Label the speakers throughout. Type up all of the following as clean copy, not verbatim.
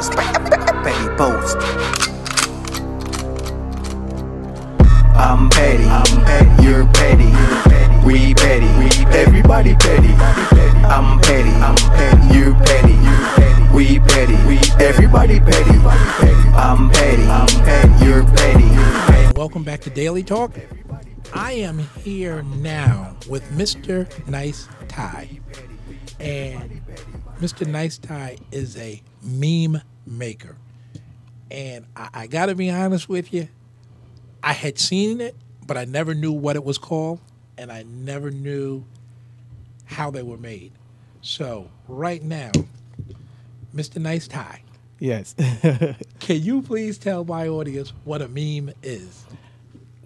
Speaker 1: PettyPost, PettyPost. I'm petty, you're petty, we petty, everybody petty. I'm petty, you're petty, we petty, everybody petty. I'm petty, you're petty.
Speaker 2: Welcome back to Daily Talk. I am here now with Mr. Nicetie. And Mr. Nicetie is a meme maker. And I got to be honest with you, I had seen it, but I never knew what it was called, and I never knew how they were made. So right now, Mr. Nicetie.
Speaker 3: Yes.
Speaker 2: Can you please tell my audience what a meme is?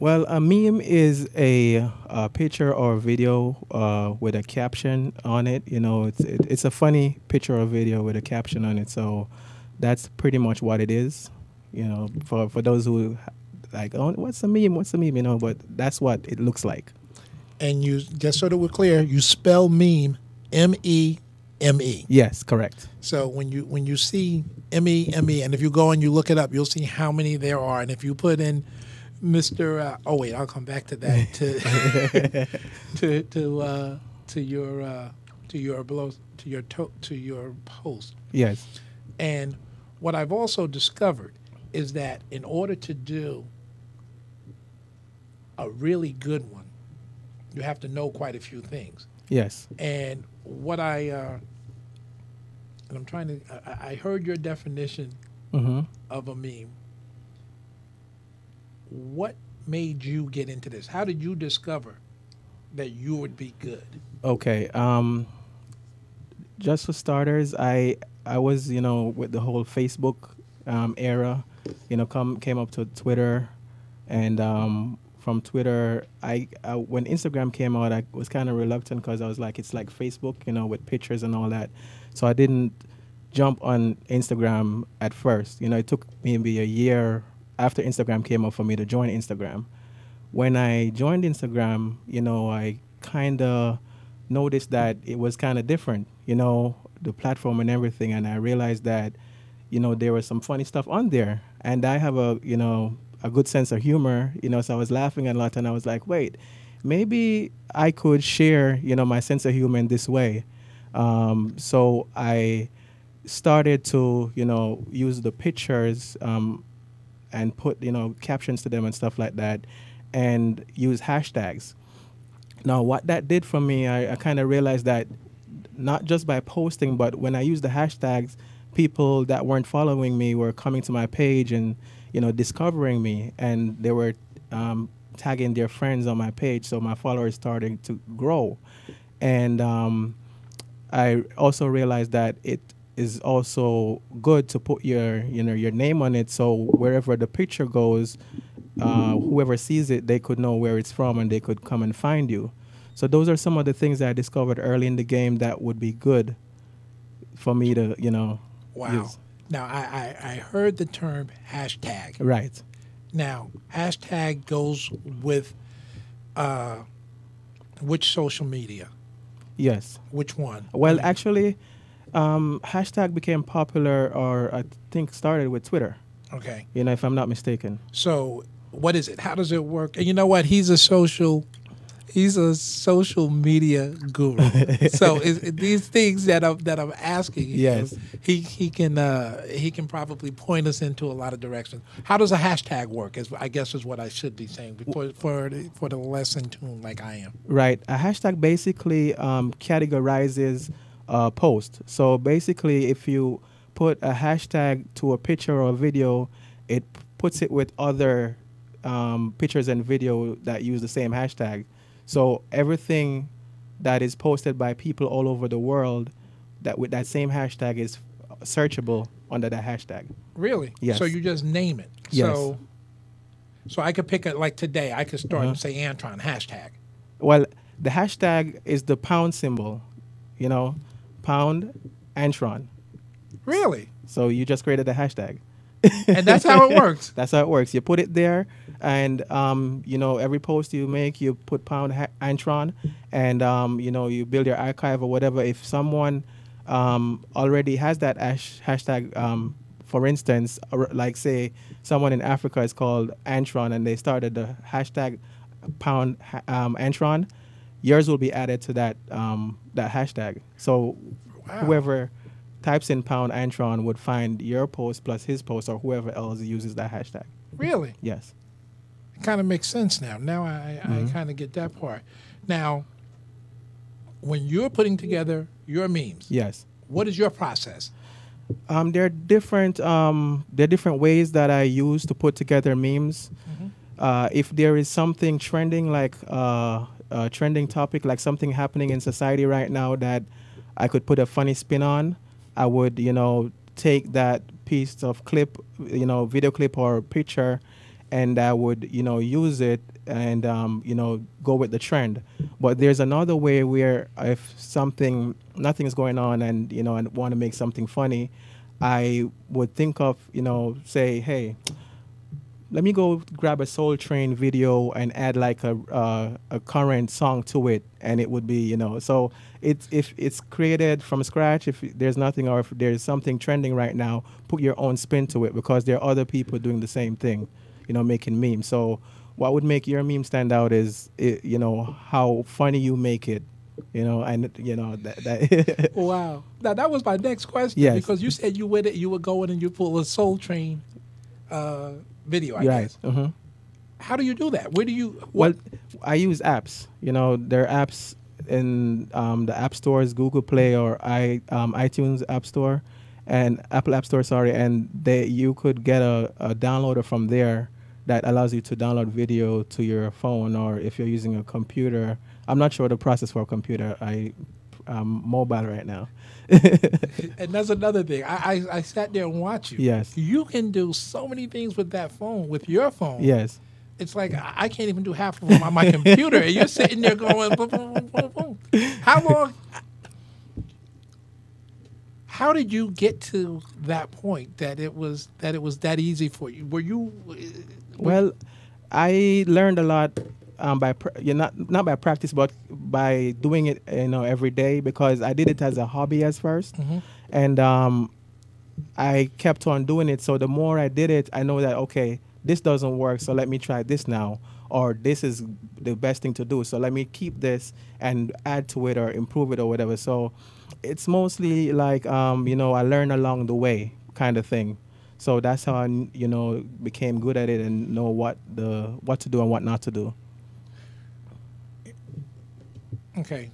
Speaker 3: Well, a meme is a picture or video with a caption on it. You know, it's a funny picture or video with a caption on it. So that's pretty much what it is. You know, for those who like, oh, what's a meme? What's a meme? You know, but that's what it looks like.
Speaker 2: And you, just so that we're clear, you spell meme M-E-M-E.
Speaker 3: Yes, correct.
Speaker 2: So when you see M-E-M-E, and if you go and you look it up, you'll see how many there are. And if you put in Mr. Oh wait, I'll come back to that. To your post.
Speaker 3: Yes.
Speaker 2: And what I've also discovered is that in order to do a really good one, you have to know quite a few things.
Speaker 3: Yes.
Speaker 2: And what I heard your definition of a meme. What made you get into this? How did you discover that you would be good?
Speaker 3: Okay. Just for starters, I was, you know, with the whole Facebook era, you know, came up to Twitter, and from Twitter, I when Instagram came out, I was kind of reluctant because I was like, it's like Facebook, you know, with pictures and all that. So I didn't jump on Instagram at first. You know, it took maybe a year after Instagram came up for me to join Instagram. When I joined Instagram, you know, I kind of noticed that it was kind of different, you know, the platform and everything. And I realized that, you know, there was some funny stuff on there. And I have a good sense of humor, you know, so I was laughing a lot. And I was like, wait, maybe I could share, you know, my sense of humor in this way. So I started to, you know, use the pictures and put, you know, captions to them and stuff like that, and use hashtags. Now, what that did for me, I kind of realized that not just by posting, but when I used the hashtags, people that weren't following me were coming to my page and, you know, discovering me, and they were tagging their friends on my page, so my followers starting to grow. And I also realized that it is also good to put your name on it, so wherever the picture goes, whoever sees it, they could know where it's from and they could come and find you. So those are some of the things that I discovered early in the game that would be good for me to, you know, use.
Speaker 2: Now, I heard the term hashtag.
Speaker 3: Right.
Speaker 2: Now, hashtag goes with which social media?
Speaker 3: Yes.
Speaker 2: Which one?
Speaker 3: Well, actually, hashtag became popular, or I think started with Twitter.
Speaker 2: Okay.
Speaker 3: You know, if I'm not mistaken.
Speaker 2: So, what is it? How does it work? And you know what? He's a social media guru. So these things that I'm asking,
Speaker 3: yes,
Speaker 2: he can probably point us into a lot of directions. How does a hashtag work? I guess is what I should be saying for the less in tune like I am.
Speaker 3: Right. A hashtag basically categorizes a post. So basically, if you put a hashtag to a picture or a video, it puts it with other pictures and video that use the same hashtag. So everything that is posted by people all over the world that with that same hashtag is searchable under that hashtag.
Speaker 2: Really?
Speaker 3: Yes.
Speaker 2: So you just name it.
Speaker 3: Yes.
Speaker 2: So I could pick it, like today, I could start and say Antrone, hashtag.
Speaker 3: Well, the hashtag is the pound symbol, you know, pound Antrone.
Speaker 2: Really?
Speaker 3: So you just created a hashtag.
Speaker 2: And that's how it works.
Speaker 3: That's how it works. You put it there, and you know, every post you make, you put pound Antrone, and you know, you build your archive or whatever. If someone already has that hashtag for instance, like say someone in Africa is called Antrone and they started the hashtag pound Antrone, yours will be added to that that hashtag. So
Speaker 2: Wow.
Speaker 3: whoever types in pound Antrone would find your post plus his post or whoever else uses that hashtag.
Speaker 2: Really?
Speaker 3: Yes.
Speaker 2: It kind of makes sense now. Now I kind of get that part. Now, when you're putting together your memes,
Speaker 3: Yes.
Speaker 2: what is your process?
Speaker 3: There are different ways that I use to put together memes. If there is something trending, like a trending topic, like something happening in society right now that I could put a funny spin on, I would, take that piece of clip, video clip or picture, and I would, use it and, go with the trend. But there's another way where if nothing's going on and, I want to make something funny, I would think of, say, hey, let me go grab a Soul Train video and add like a current song to it, and it would be, so if it's created from scratch, if there's nothing or if there's something trending right now, put your own spin to it because there are other people doing the same thing, making memes. So what would make your meme stand out is, how funny you make it, and that.
Speaker 2: Wow. Now that was my next question.
Speaker 3: Yes.
Speaker 2: Because you said you would go in and you pull a Soul Train video, I
Speaker 3: Right.
Speaker 2: guess.
Speaker 3: Mm-hmm.
Speaker 2: How do you do that? Where do you?
Speaker 3: Well, I use apps. There are apps in the app stores, Google Play or iTunes App Store, and Apple App Store. Sorry, and you could get a downloader from there that allows you to download video to your phone, or if you're using a computer. I'm not sure the process for a computer. I'm mobile right now.
Speaker 2: And that's another thing. I sat there and watched you.
Speaker 3: Yes.
Speaker 2: You can do so many things with that phone, with your phone.
Speaker 3: Yes.
Speaker 2: It's like I can't even do half of them on my computer. And you're sitting there going, boom, boom, boom, boom, boom. How did you get to that point that it was that easy for you? Were you?
Speaker 3: Well, I learned a lot not by practice, but by doing it, every day, because I did it as a hobby as first, and I kept on doing it. So the more I did it, I know that okay, this doesn't work, so let me try this now, or this is the best thing to do, so let me keep this and add to it or improve it or whatever. So it's mostly like I learn along the way kind of thing. So that's how I became good at it and know what to do and what not to do.
Speaker 2: Okay,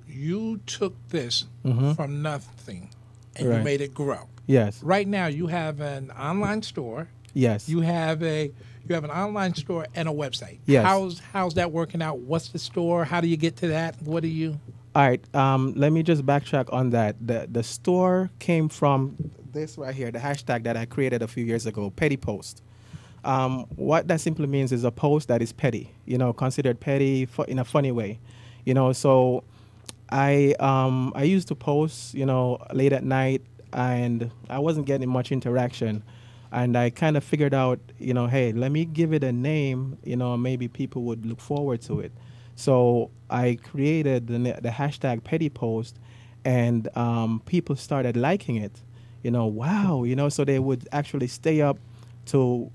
Speaker 2: you took this from nothing and
Speaker 3: Right.
Speaker 2: you made it grow.
Speaker 3: Yes.
Speaker 2: Right now, you have an online store.
Speaker 3: Yes.
Speaker 2: You have an online store and a website.
Speaker 3: Yes.
Speaker 2: How's that working out? What's the store? How do you get to that? What do you?
Speaker 3: All right. Let me just backtrack on that. The store came from this right here, the hashtag that I created a few years ago, PettyPost. What that simply means is a post that is petty, considered petty in a funny way. So I used to post, late at night, and I wasn't getting much interaction. And I kind of figured out, hey, let me give it a name, maybe people would look forward to it. So I created the hashtag PettyPost, and people started liking it. Wow, so they would actually stay up to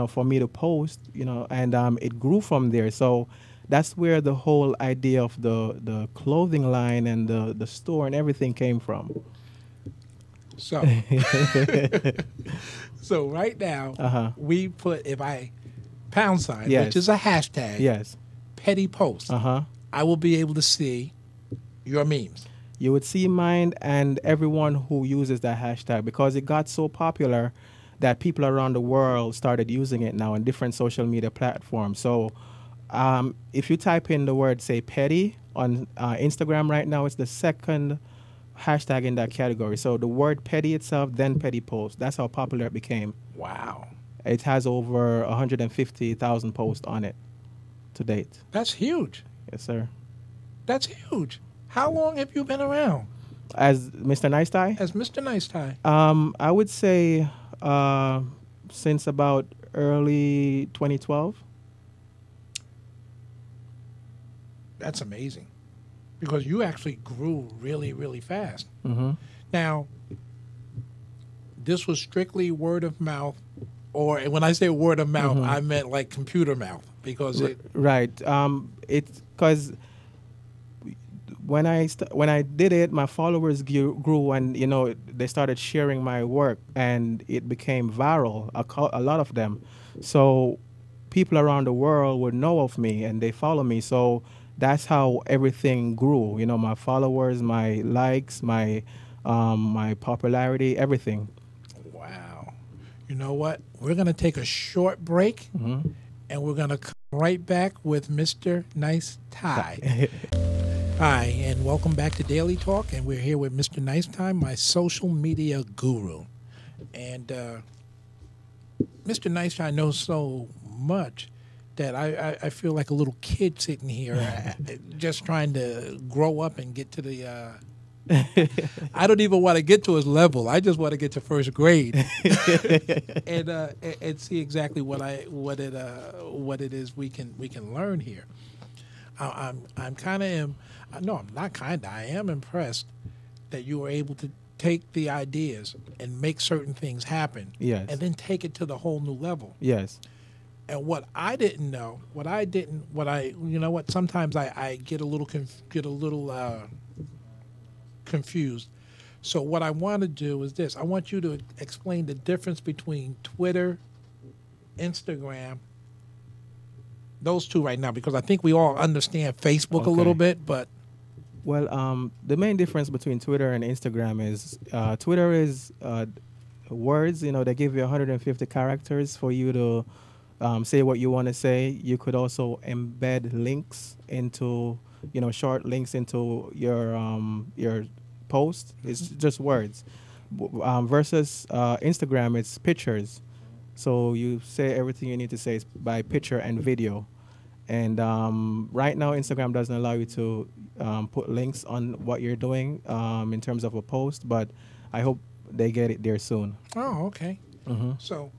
Speaker 3: for me to post, and it grew from there. So that's where the whole idea of the clothing line and the store and everything came from.
Speaker 2: So, so right now we put #,
Speaker 3: Yes.
Speaker 2: which is a hashtag.
Speaker 3: Yes.
Speaker 2: PettyPost. I will be able to see your memes.
Speaker 3: You would see mine and everyone who uses that hashtag, because it got so popular that people around the world started using it now on different social media platforms. So if you type in the word, say, petty on Instagram right now, it's the second hashtag in that category. So the word petty itself, then PettyPost. That's how popular it became.
Speaker 2: Wow.
Speaker 3: It has over 150,000 posts on it to date.
Speaker 2: That's huge.
Speaker 3: Yes, sir.
Speaker 2: That's huge. How long have you been around
Speaker 3: As Mr. Nicetie?
Speaker 2: as Mr. Nicetie?
Speaker 3: I would say since about early 2012.
Speaker 2: That's amazing, because you actually grew really, really fast.
Speaker 3: Mm-hmm.
Speaker 2: Now, this was strictly word of mouth, or when I say word of mouth,
Speaker 3: Mm-hmm.
Speaker 2: I meant like computer mouth because it.
Speaker 3: Right. It's because when I did it, my followers grew, and they started sharing my work, and it became viral. A lot of them, so people around the world would know of me and they follow me. So that's how everything grew. My followers, my likes, my popularity, everything.
Speaker 2: Wow. You know what? We're gonna take a short break, and we're gonna come right back with Mr. Nicetie. Hi, and welcome back to Daily Talk, and we're here with Mr. Nicetie, my social media guru. And Mr. Nicetie knows so much that I feel like a little kid sitting here just trying to grow up and get to the I don't even want to get to his level. I just want to get to first grade and see exactly what it is we can learn here. I am impressed that you were able to take the ideas and make certain things happen.
Speaker 3: Yes.
Speaker 2: And then take it to the whole new level.
Speaker 3: Yes.
Speaker 2: And what I didn't know, sometimes I get a little confused. So what I want to do is this. I want you to explain the difference between Twitter, Instagram, those two right now, because I think we all understand Facebook a little bit, but...
Speaker 3: Well, the main difference between Twitter and Instagram is Twitter is words. They give you 150 characters for you to say what you want to say. You could also embed links into, short links into your post. It's just words. Versus Instagram, it's pictures. So you say everything you need to say by picture and video. And right now, Instagram doesn't allow you to put links on what you're doing in terms of a post, but I hope they get it there soon.
Speaker 2: Oh, okay.
Speaker 3: Mm-hmm.
Speaker 2: So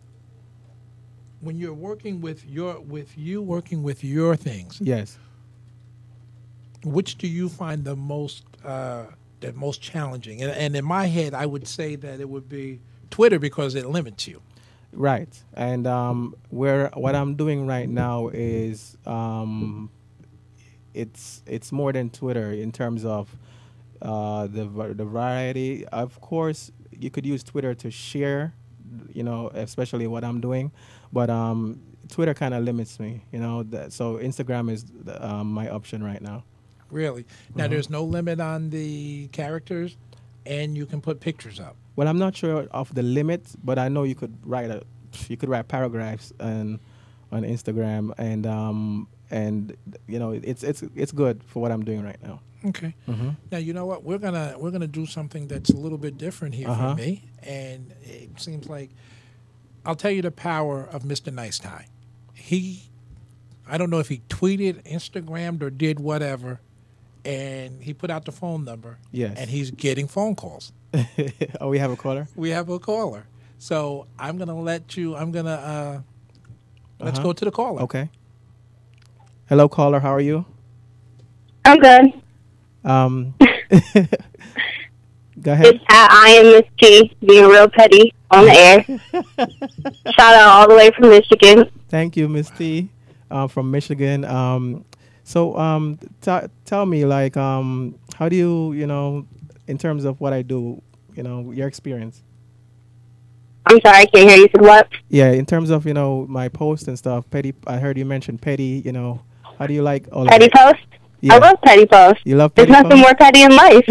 Speaker 2: when you're working with your things,
Speaker 3: Yes.
Speaker 2: which do you find the most challenging? And in my head, I would say that it would be Twitter because it limits you.
Speaker 3: Right. And what I'm doing right now is it's more than Twitter in terms of the variety. Of course, you could use Twitter to share, especially what I'm doing, but Twitter kind of limits me, so Instagram is my option right now.
Speaker 2: Really? Now, there's no limit on the characters, and you can put pictures up.
Speaker 3: Well, I'm not sure of the limit, but I know you could write paragraphs on Instagram, and it's good for what I'm doing right now.
Speaker 2: Okay.
Speaker 3: Mm-hmm.
Speaker 2: Now, you know what? We're gonna do something that's a little bit different here for me, and it seems like I'll tell you the power of Mr. Nicetie. I don't know if he tweeted, Instagrammed, or did whatever, and he put out the phone number.
Speaker 3: Yes.
Speaker 2: And he's getting phone calls.
Speaker 3: Oh, we have a caller?
Speaker 2: We have a caller. So I'm going to let you, let's go to the caller.
Speaker 3: Okay. Hello, caller. How are you?
Speaker 4: I'm good.
Speaker 3: Go ahead.
Speaker 4: I am Miss T, being real petty on the air. Shout out all the way from Michigan.
Speaker 3: Thank you, Miss T, from Michigan. So tell me, like, how do you, in terms of what I do, your experience?
Speaker 4: I'm sorry, I can't hear you. Said what?
Speaker 3: Yeah, in terms of, my post and stuff, petty. I heard you mention petty, how do you like all of that?
Speaker 4: PettyPost?
Speaker 3: Yeah.
Speaker 4: I love PettyPost.
Speaker 3: You love
Speaker 4: There's
Speaker 3: PettyPost?
Speaker 4: nothing more petty in life.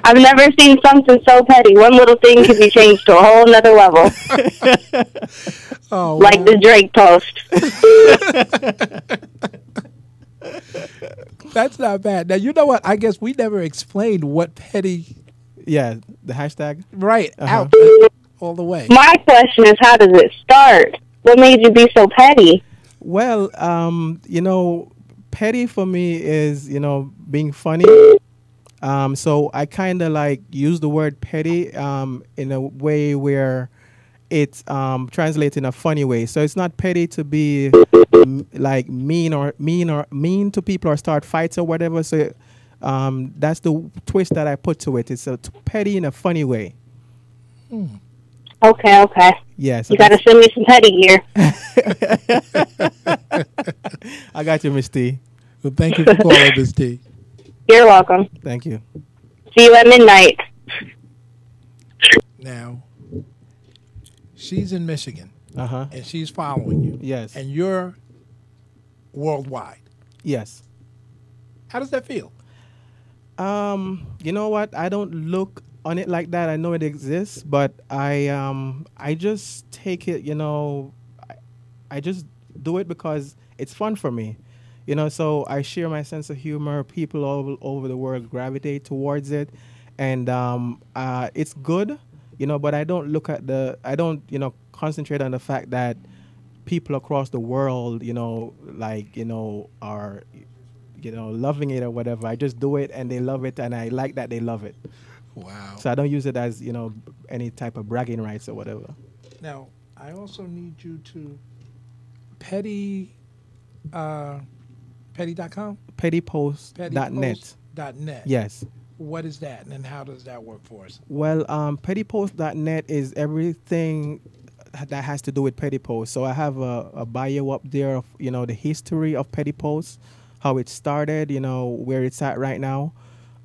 Speaker 4: I've never seen something so petty. One little thing can be changed to a whole nother level.
Speaker 2: Oh,
Speaker 4: like the Drake post.
Speaker 2: That's not bad. Now, you know what? I guess we never explained what petty...
Speaker 3: Yeah, the hashtag?
Speaker 2: Right, out all the way.
Speaker 4: My question is, how does it start? What made you be so petty?
Speaker 3: Well, petty for me is, being funny. So I kind of like use the word petty in a way where it's translates in a funny way. So it's not petty to be like mean to people or start fights or whatever. So That's the twist that I put to it. It's petty in a funny way.
Speaker 4: Okay.
Speaker 3: Yes.
Speaker 4: You got to send me some petty gear.
Speaker 3: I got you, Miss T.
Speaker 2: Well, thank you for calling, Miss T.
Speaker 4: You're welcome.
Speaker 3: Thank you.
Speaker 4: See you at midnight.
Speaker 2: Now, she's in Michigan,
Speaker 3: Uh-huh.
Speaker 2: and she's following you.
Speaker 3: Yes.
Speaker 2: And you're worldwide.
Speaker 3: Yes.
Speaker 2: How does that feel?
Speaker 3: You know what? I don't look on it like that. I know it exists, but I just take it, I just do it because it's fun for me. So I share my sense of humor. People all over the world gravitate towards it, and it's good, but I don't concentrate on the fact that people across the world, are loving it or whatever. I just do it and they love it, and I like that they love it.
Speaker 2: Wow.
Speaker 3: So I don't use it as, any type of bragging rights or whatever.
Speaker 2: Now, I also need you to petty.com?
Speaker 3: PettyPost.net.
Speaker 2: PettyPost.net.
Speaker 3: Yes.
Speaker 2: What is that, and how does that work for us?
Speaker 3: Well, PettyPost.net is everything that has to do with PettyPost. So I have a bio up there of, the history of PettyPost, how it started, where it's at right now.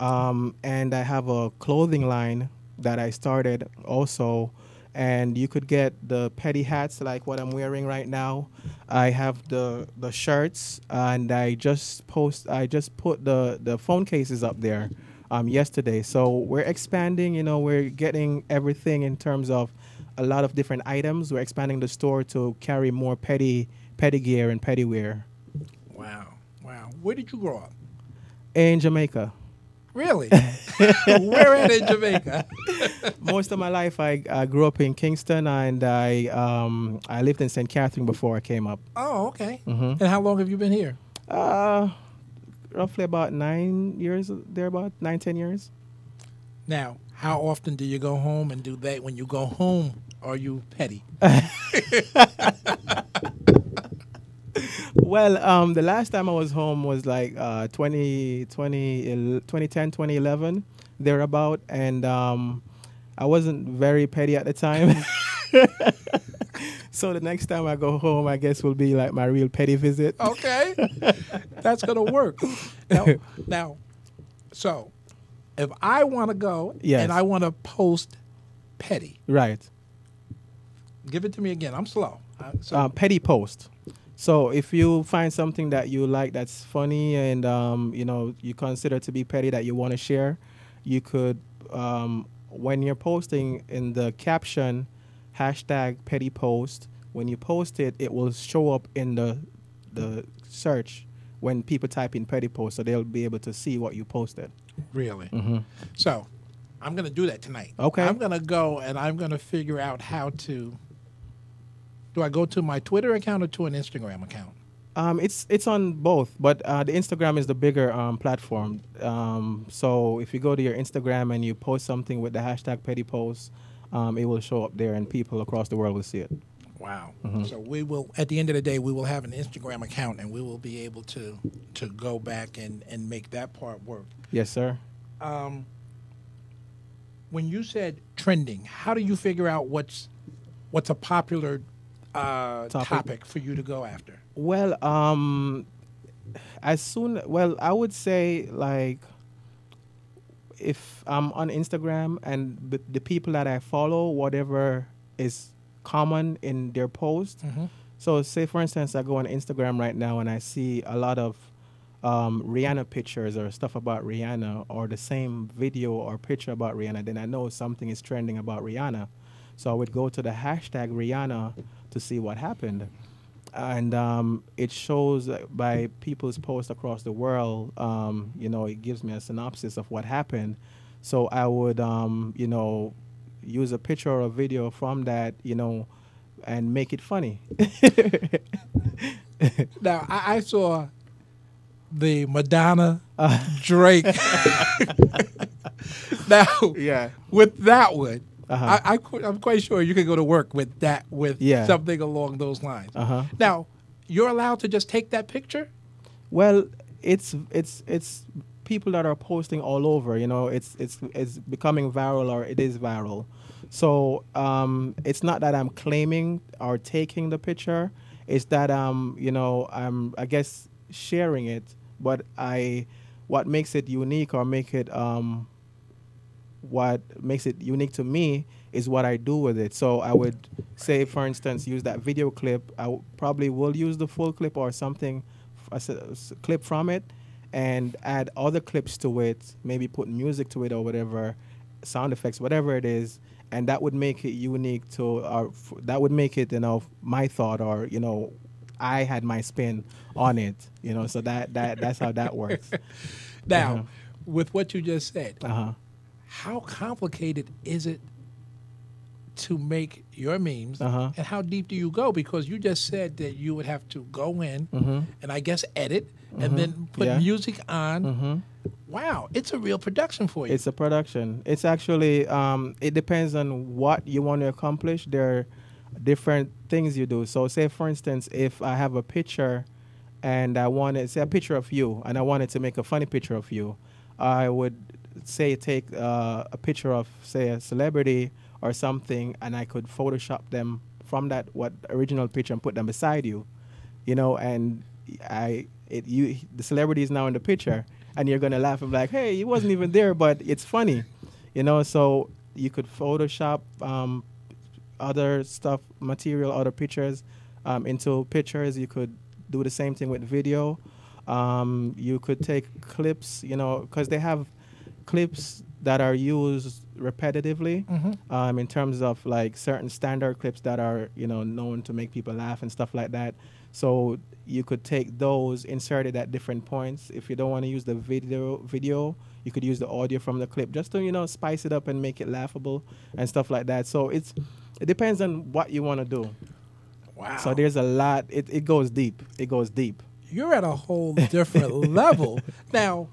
Speaker 3: And I have a clothing line that I started also, and you could get the petty hats like what I'm wearing right now. I have the shirts, and I just put the phone cases up there yesterday. So we're expanding, we're getting everything in terms of a lot of different items. We're expanding the store to carry more petty gear and petty wear.
Speaker 2: Wow. Where did you grow up?
Speaker 3: In Jamaica.
Speaker 2: Really? Where at in Jamaica?
Speaker 3: Most of my life, I grew up in Kingston, and I lived in St. Catherine before I came up.
Speaker 2: Oh, okay.
Speaker 3: Mm-hmm.
Speaker 2: And how long have you been here?
Speaker 3: Roughly about 9 years, thereabout 9-10 years.
Speaker 2: Now, how often do you go home, and when you go home, are you petty?
Speaker 3: Well, the last time I was home was like 2010, 2011, thereabout, and I wasn't very petty at the time. So the next time I go home, I guess will be like my real petty visit.
Speaker 2: Okay. That's going to work. Now, so if I want to go and I want to post petty.
Speaker 3: Right.
Speaker 2: Give it to me again. I'm slow.
Speaker 3: Petty post. So if you find something that you like that's funny and, you consider to be petty that you want to share, you could, when you're posting in the caption, #PettyPost, when you post it, it will show up in the search when people type in PettyPost, so they'll be able to see what you posted.
Speaker 2: Really?
Speaker 3: Mm-hmm.
Speaker 2: So I'm going to do that tonight.
Speaker 3: Okay.
Speaker 2: I'm going to go and I'm going to figure out how to. Do I go to my Twitter account or to an Instagram account?
Speaker 3: It's on both, but the Instagram is the bigger platform. So if you go to your Instagram and you post something with the #PettyPost, it will show up there, and people across the world will see it.
Speaker 2: Wow.
Speaker 3: Mm-hmm.
Speaker 2: So we will, at the end of the day, we will have an Instagram account, and we will be able to go back and make that part work.
Speaker 3: Yes, sir.
Speaker 2: When you said trending, how do you figure out what's a popular topic for you to go after?
Speaker 3: Well, I would say, like, if I'm on Instagram and the people that I follow, whatever is common in their post.
Speaker 2: Mm-hmm.
Speaker 3: So say, for instance, I go on Instagram right now and I see a lot of Rihanna pictures or stuff about Rihanna, or the same video or picture about Rihanna, then I know something is trending about Rihanna. So I would go to the #Rihanna to see what happened. And it shows by people's posts across the world, it gives me a synopsis of what happened. So I would, use a picture or a video from that, and make it funny.
Speaker 2: Now, I saw the Madonna Drake. Now,
Speaker 3: Yeah.
Speaker 2: with that one,
Speaker 3: Uh-huh.
Speaker 2: I'm quite sure you could go to work with that, something along those lines.
Speaker 3: Uh-huh.
Speaker 2: Now, you're allowed to just take that picture?
Speaker 3: Well, it's people that are posting all over. You know, it's becoming viral, or it is viral. So it's not that I'm claiming or taking the picture. It's that you know, I'm, I guess, sharing it. But what makes it unique, or what makes it unique to me, is what I do with it. So I would say, for instance, use that video clip. Probably will use the full clip or something, a clip from it, and add other clips to it, maybe put music to it or whatever, sound effects, whatever it is, and that would make it unique to, or that would make it, you know, my thought, or, you know, I had my spin on it, you know, so that's how that works.
Speaker 2: Now, with what you just said,
Speaker 3: Uh-huh.
Speaker 2: how complicated is it to make your memes,
Speaker 3: Uh-huh.
Speaker 2: and how deep do you go? Because you just said that you would have to go in and I guess edit and then put
Speaker 3: Yeah.
Speaker 2: music on. Wow, it's a real production for you.
Speaker 3: It's a production. It's actually, it depends on what you want to accomplish. There are different things you do. So say, for instance, if I have a picture and I wanted, say, a picture of you, and I wanted to make a funny picture of you, I would say take a picture of, say, a celebrity or something, and I could Photoshop them from that original picture and put them beside you, you know, and the celebrity is now in the picture, and you're gonna laugh and be like, hey, he wasn't even there, but it's funny, you know. So you could Photoshop other stuff, material, other pictures into pictures. You could do the same thing with video. You could take clips, you know, because they have clips that are used repetitively in terms of like certain standard clips that are, you know, known to make people laugh and stuff like that. So you could take those, insert it at different points. If you don't want to use the video, you could use the audio from the clip just to, you know, spice it up and make it laughable and stuff like that. So it depends on what you want to do.
Speaker 2: Wow.
Speaker 3: So there's a lot. It goes deep. It goes deep.
Speaker 2: You're at a whole different level. Now,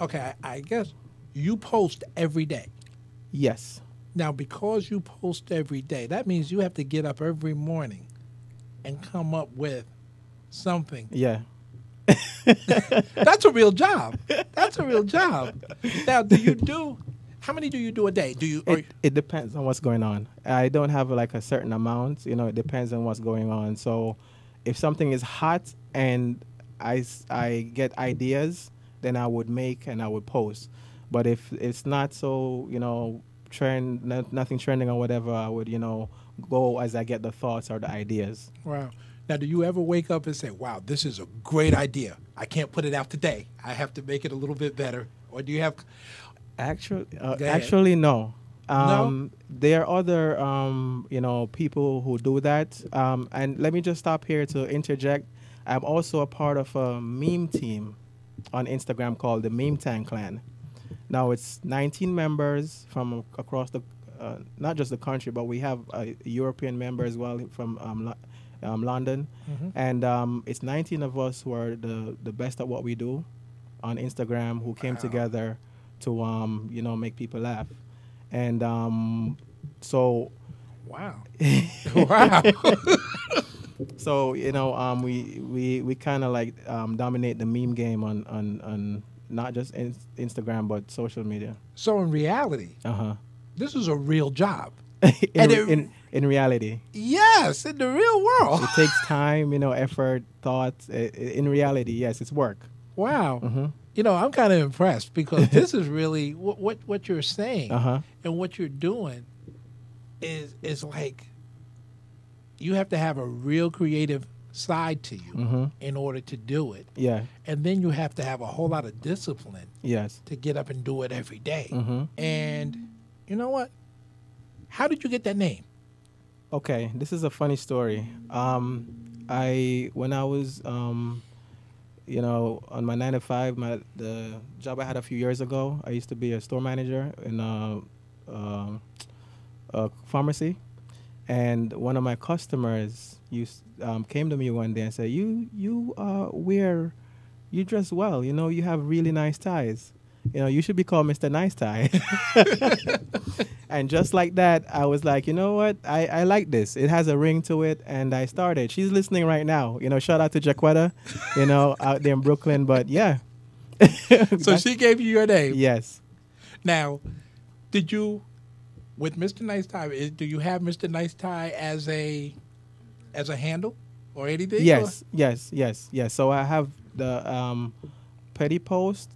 Speaker 2: okay, I guess you post every day.
Speaker 3: Yes.
Speaker 2: Now, because you post every day, that means you have to get up every morning and come up with something.
Speaker 3: Yeah.
Speaker 2: That's a real job. That's a real job. Now, how many do you do a day?
Speaker 3: It depends on what's going on. I don't have like a certain amount. You know, it depends on what's going on. So if something is hot and I get ideas, then I would make and I would post. But if it's not so, you know, nothing trending or whatever, I would, you know, go as I get the thoughts or the ideas.
Speaker 2: Wow. Now, do you ever wake up and say, wow, this is a great idea. I can't put it out today. I have to make it a little bit better. Or do you have...
Speaker 3: Actually, no.
Speaker 2: No?
Speaker 3: There are other, you know, people who do that. And let me just stop here to interject. I'm also a part of a meme team on Instagram called the Meme Tank Clan. Now it's 19 members from across the, not just the country, but we have a European member as well from London. And it's 19 of us who are the best at what we do on Instagram, who came together to, you know, make people laugh. And so...
Speaker 2: Wow. Wow.
Speaker 3: So, you know, we kind of like dominate the meme game on not just Instagram, but social media.
Speaker 2: So in reality, this is a real job.
Speaker 3: In reality.
Speaker 2: Yes, in the real world.
Speaker 3: It takes time, you know, effort, thoughts. In reality, yes, it's work.
Speaker 2: Wow. You know, I'm kind of impressed because this is really what you're saying and what you're doing is like you have to have a real creative side to you in order to do it.
Speaker 3: Yeah.
Speaker 2: And then you have to have a whole lot of discipline.
Speaker 3: Yes.
Speaker 2: To get up and do it every day. And you know what? How did you get that name?
Speaker 3: Okay, this is a funny story. When I was, you know, on my 9 to 5, the job I had a few years ago, I used to be a store manager in a pharmacy. And one of my customers came to me one day and said, you dress well. You know, you have really nice ties. You know, you should be called Mr. Nice Tie. And just like that, I was like, you know what? I like this. It has a ring to it. And I started. She's listening right now. You know, shout out to Jaquetta, you know, out there in Brooklyn. But yeah,
Speaker 2: So she gave you your name.
Speaker 3: Yes.
Speaker 2: Now, did you, with Mr. Nice Tie, do you have Mr. Nice Tie as a handle or anything?
Speaker 3: Yes, yes. So I have the PettyPost,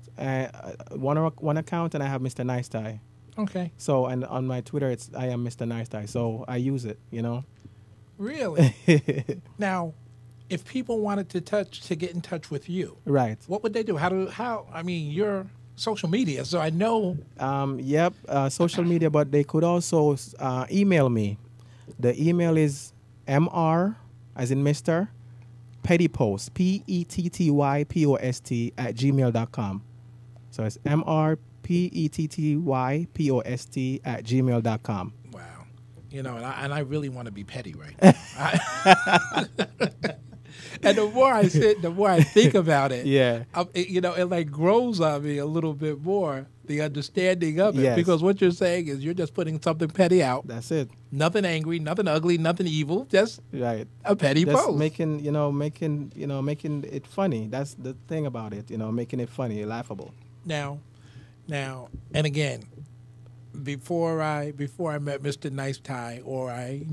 Speaker 3: one account, and I have Mr. Nice Tie.
Speaker 2: Okay.
Speaker 3: So, and on my Twitter, I am Mr. Nice Tie. So I use it,
Speaker 2: Really? Now, if people wanted to get in touch with you,
Speaker 3: Right.
Speaker 2: what would they do? I mean, you're social media, so I know.
Speaker 3: Yep, social media, but they could also email me. The email is mr, as in Mr. PettyPost, PETTYPOST @gmail.com. So it's mrpettypost @gmail.com.
Speaker 2: Wow. And I really want to be petty right now. And the more I think about it,
Speaker 3: Yeah.
Speaker 2: it like grows on me a little bit more, the understanding of it.
Speaker 3: Yes.
Speaker 2: Because what you're saying is you're just putting something petty out.
Speaker 3: That's it.
Speaker 2: Nothing angry, nothing ugly, nothing evil, just
Speaker 3: Right.
Speaker 2: a petty
Speaker 3: Just
Speaker 2: post.
Speaker 3: making it funny. That's the thing about it, making it funny, laughable.
Speaker 2: Now, and again, before I met Mr. Nice Tie, or I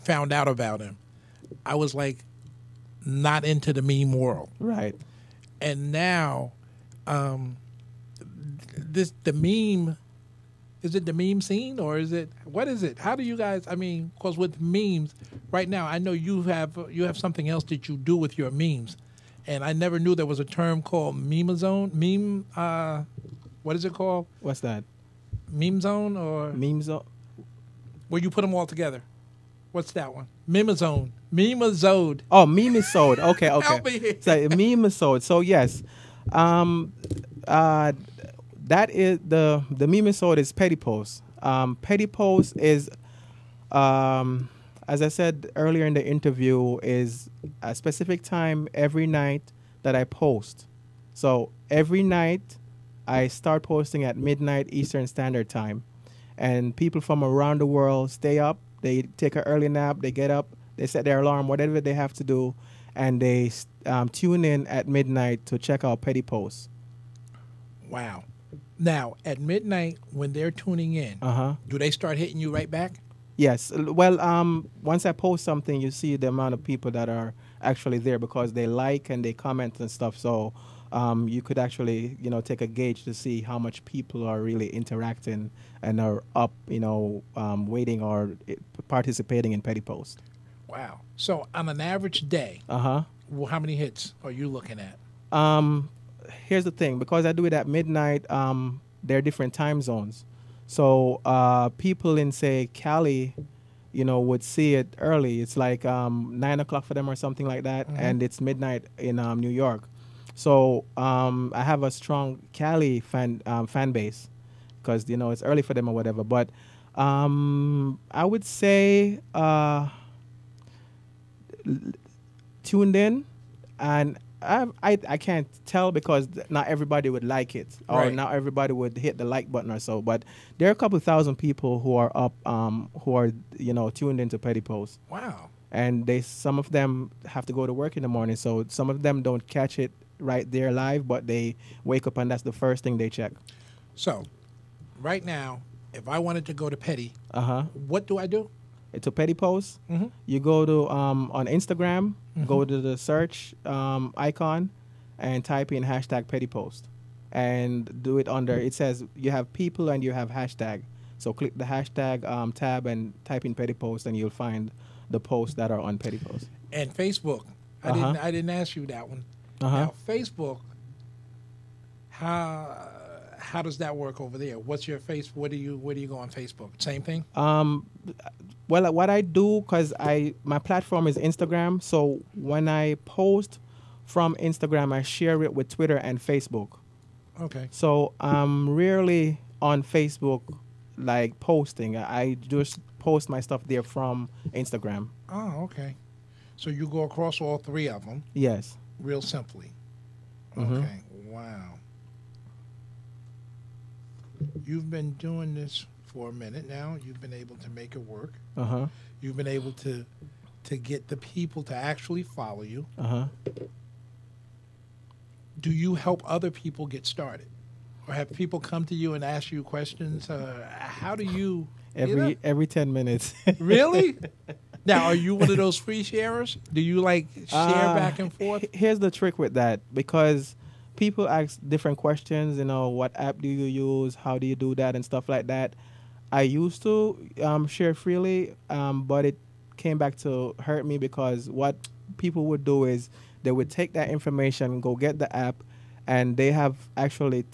Speaker 2: found out about him, I was like not into the meme world.
Speaker 3: Right.
Speaker 2: And now, the meme, is it the meme scene, or what is it? How do you guys? I mean, because with memes, right now, I know you have something else that you do with your memes, and I never knew there was a term called meme zone. What is it called?
Speaker 3: What's that?
Speaker 2: Meme zone, or
Speaker 3: Meme zone?
Speaker 2: where you put them all together? What's that one? Meme-a-zone. Meme-a-zode.
Speaker 3: Oh, meme-a-sode. Okay.
Speaker 2: Help me here.
Speaker 3: So meme-a-sode. So yes, that is the meme-a-sode is PettyPost. PettyPost is, as I said earlier in the interview, is a specific time every night that I post. So every night I start posting at midnight Eastern Standard Time, and people from around the world stay up. They take an early nap, they get up, they set their alarm, whatever they have to do, and they tune in at midnight to check out PettyPost.
Speaker 2: Wow. Now, at midnight, when they're tuning in, do they start hitting you right back?
Speaker 3: Yes. Well, once I post something, you see the amount of people that are actually there because they like and they comment and stuff. So you could actually, take a gauge to see how much people are really interacting and are up, waiting or participating in PettyPost.
Speaker 2: Wow. So on an average day, how many hits are you looking at?
Speaker 3: Here's the thing. Because I do it at midnight, there are different time zones. So people in, say, Cali, would see it early. It's like 9 o'clock for them or something like that, and it's midnight in New York. So I have a strong Cali fan base because, it's early for them or whatever. But I would say tuned in, and I can't tell because not everybody would like it or
Speaker 2: Right.
Speaker 3: not everybody would hit the like button or so. But there are a couple thousand people who are up, who are, tuned into PettyPost.
Speaker 2: Wow.
Speaker 3: And some of them have to go to work in the morning, so some of them don't catch it right there live, but they wake up and that's the first thing they check.
Speaker 2: So, right now, if I wanted to go to Petty,
Speaker 3: Uh-huh.
Speaker 2: what do I do?
Speaker 3: It's a PettyPost.
Speaker 2: Mhm.
Speaker 3: You go to on Instagram, go to the search icon, and type in hashtag PettyPost, and do it under. It says you have people and you have hashtag. So click the hashtag tab and type in PettyPost, and you'll find the posts that are on PettyPost.
Speaker 2: And Facebook. I didn't ask you that one. Now, Facebook. How does that work over there? What's your face? Where do you go on Facebook? Same thing.
Speaker 3: Well, what I do, because my platform is Instagram, so when I post from Instagram, I share it with Twitter and Facebook.
Speaker 2: Okay.
Speaker 3: So I'm rarely on Facebook, like posting. I just post my stuff there from Instagram.
Speaker 2: Oh, okay. So you go across all three of them
Speaker 3: Yes.
Speaker 2: real simply.
Speaker 3: Mhm.
Speaker 2: Okay. Wow. You've been doing this for a minute now. You've been able to make it work. You've been able to get the people to actually follow you. do you help other people get started? Or have people come to you and ask you questions? How do you...
Speaker 3: Every 10 minutes.
Speaker 2: Really? Now, are you one of those free sharers? Do you like share back and forth?
Speaker 3: Here's the trick with that, because people ask different questions. What app do you use? How do you do that and stuff like that? I used to share freely, but it came back to hurt me, because what people would do is they would take that information, go get the app, and they have actually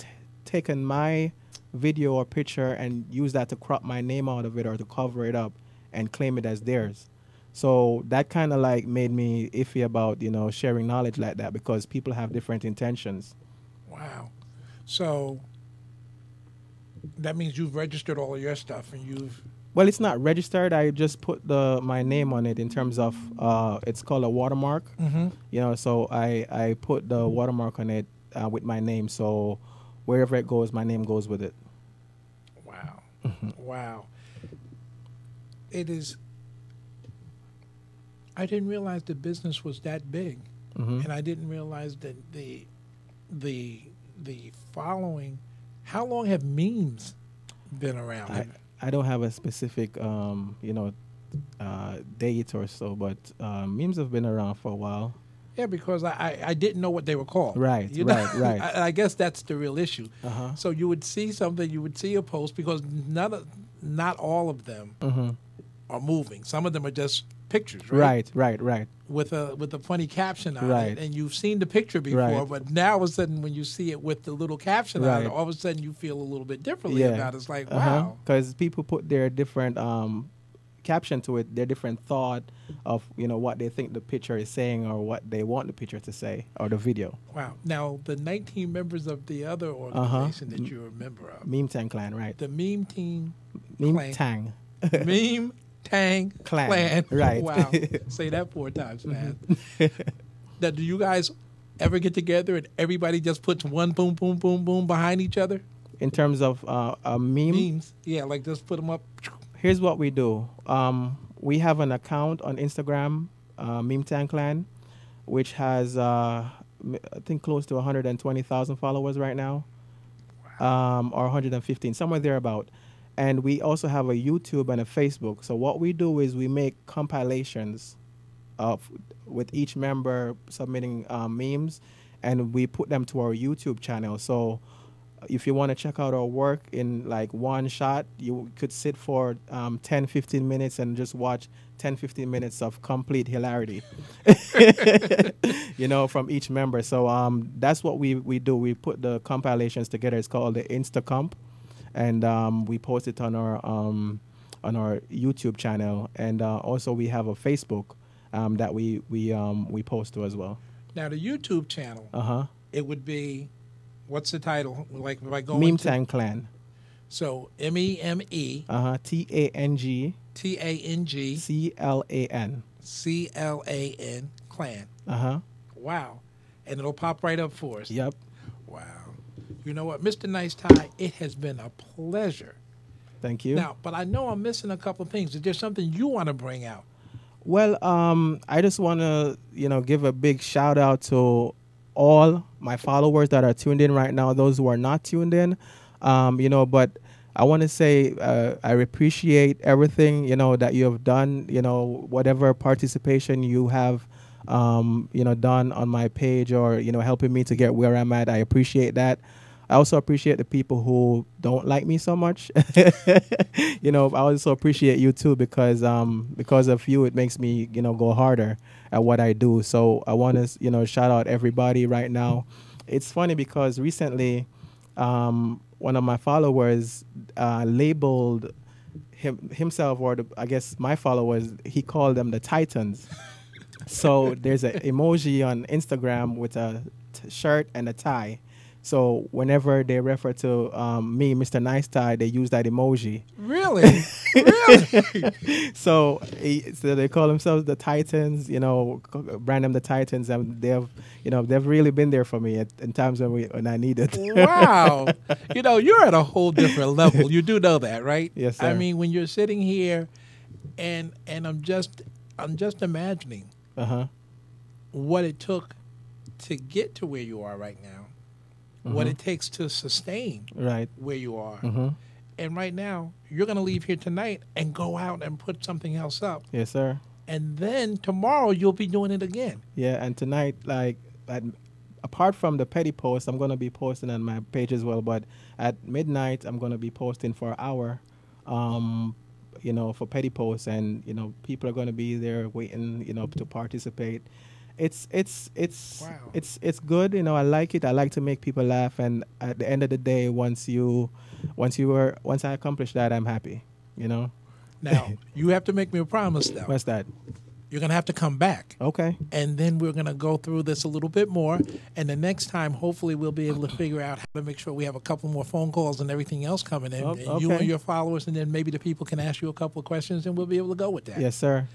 Speaker 3: taken my video or picture and use that to crop my name out of it or to cover it up and claim it as theirs. So that kind of like made me iffy about, sharing knowledge like that, because people have different intentions.
Speaker 2: Wow. So that means you've registered all of your stuff and you've...
Speaker 3: Well, it's not registered. I just put my name on it in terms of, it's called a watermark.
Speaker 2: Mm-hmm.
Speaker 3: So I put the watermark on it with my name. So wherever it goes, my name goes with it.
Speaker 2: Wow. Wow. It is... I didn't realize the business was that big. And I didn't realize that the following... How long have memes been around?
Speaker 3: I don't have a specific, date or so, but memes have been around for a while.
Speaker 2: Yeah, because I didn't know what they were called.
Speaker 3: Right, right.
Speaker 2: I guess that's the real issue.
Speaker 3: Uh-huh.
Speaker 2: So you would see something, you would see a post, because not all of them are moving. Some of them are just pictures, right?
Speaker 3: Right.
Speaker 2: With a funny caption on
Speaker 3: Right.
Speaker 2: it, and you've seen the picture before,
Speaker 3: Right.
Speaker 2: but now all of a sudden when you see it with the little caption on
Speaker 3: Right.
Speaker 2: it, all of a sudden you feel a little bit differently about it. It's like, wow.
Speaker 3: Because people put their different caption to it, their different thought of what they think the picture is saying or what they want the picture to say or the video.
Speaker 2: Wow. Now, the 19 members of the other organization that you're a member of.
Speaker 3: Meme Tang Clan, right.
Speaker 2: The Meme Team
Speaker 3: Meme
Speaker 2: Clan.
Speaker 3: Tang.
Speaker 2: Meme Tang Clan.
Speaker 3: Right.
Speaker 2: Wow. Say that 4 times, man. Now, do you guys ever get together and everybody just puts one boom, boom, boom, boom behind each other?
Speaker 3: In terms of a meme?
Speaker 2: Memes. Yeah, like just put them up.
Speaker 3: Here's what we do. We have an account on Instagram, Meme Tang Clan, which has, I think, close to 120,000 followers right now, or 115, somewhere thereabout. And we also have a YouTube and a Facebook. So what we do is we make compilations with each member submitting memes, and we put them to our YouTube channel. So if you want to check out our work in like one shot, you could sit for 10, 15 minutes and just watch 10, 15 minutes of complete hilarity, from each member. So that's what we do. We put the compilations together. It's called the Instacomp. And we post it on our YouTube channel, and also we have a Facebook that we post to as well.
Speaker 2: Now the YouTube channel, it would be, what's the title? Like if I go
Speaker 3: Meme Tang Clan.
Speaker 2: So MEME.
Speaker 3: TANG.
Speaker 2: TANG.
Speaker 3: CLAN.
Speaker 2: CLAN Clan. Wow, and it'll pop right up for us.
Speaker 3: Yep.
Speaker 2: Wow. You know what, Mr. Nicetie, it has been a pleasure.
Speaker 3: Thank you.
Speaker 2: Now, but I know I'm missing a couple of things. Is there something you want to bring out?
Speaker 3: Well, I just want to, give a big shout out to all my followers that are tuned in right now, those who are not tuned in, but I want to say I appreciate everything, that you have done, whatever participation you have, done on my page or, helping me to get where I'm at. I appreciate that. I also appreciate the people who don't like me so much. I also appreciate you too, because of you, it makes me, go harder at what I do. So I want to, shout out everybody right now. It's funny because recently, one of my followers labeled himself, or I guess my followers, he called them the Titans. So there's an emoji on Instagram with a shirt and a tie. So whenever they refer to me, Mr. Nicetie, they use that emoji.
Speaker 2: Really? Really?
Speaker 3: So they call themselves the Titans, brand them the Titans, and they've really been there for me in times when I need it.
Speaker 2: Wow. You're at a whole different level. You do know that, right?
Speaker 3: Yes, sir.
Speaker 2: I mean, when you're sitting here and I'm just imagining what it took to get to where you are right now. what it takes to sustain
Speaker 3: Right.
Speaker 2: where you are.
Speaker 3: Mm-hmm.
Speaker 2: And right now, you're going to leave here tonight and go out and put something else up.
Speaker 3: Yes, sir.
Speaker 2: And then tomorrow, you'll be doing it again.
Speaker 3: Yeah, and tonight, apart from the petty post, I'm going to be posting on my page as well. But at midnight, I'm going to be posting for an hour, for petty posts. And, people are going to be there waiting, to participate. It's
Speaker 2: Wow.
Speaker 3: it's good. I like it. I like to make people laugh. And at the end of the day, once I accomplish that, I'm happy,
Speaker 2: Now, you have to make me a promise, though.
Speaker 3: What's that?
Speaker 2: You're going to have to come back.
Speaker 3: Okay.
Speaker 2: And then we're going to go through this a little bit more. And the next time, hopefully, we'll be able to figure out how to make sure we have a couple more phone calls and everything else coming in. And you
Speaker 3: Okay.
Speaker 2: and your followers, and then maybe the people can ask you a couple of questions, and we'll be able to go with that.
Speaker 3: Yes, sir.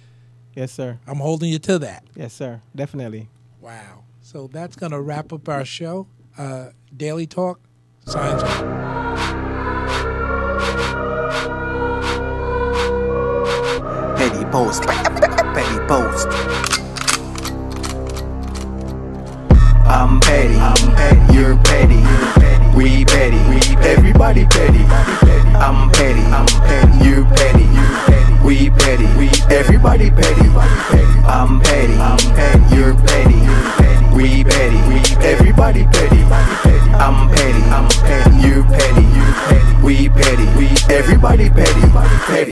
Speaker 3: Yes, sir.
Speaker 2: I'm holding you to that.
Speaker 3: Yes, sir. Definitely.
Speaker 2: Wow. So that's going to wrap up our show. Daily Talk, signs off.
Speaker 1: PettyPost. PettyPost. I'm petty. You're petty. We petty. Everybody petty. I'm petty. You're petty. We petty. Everybody petty. I'm petty. You're petty.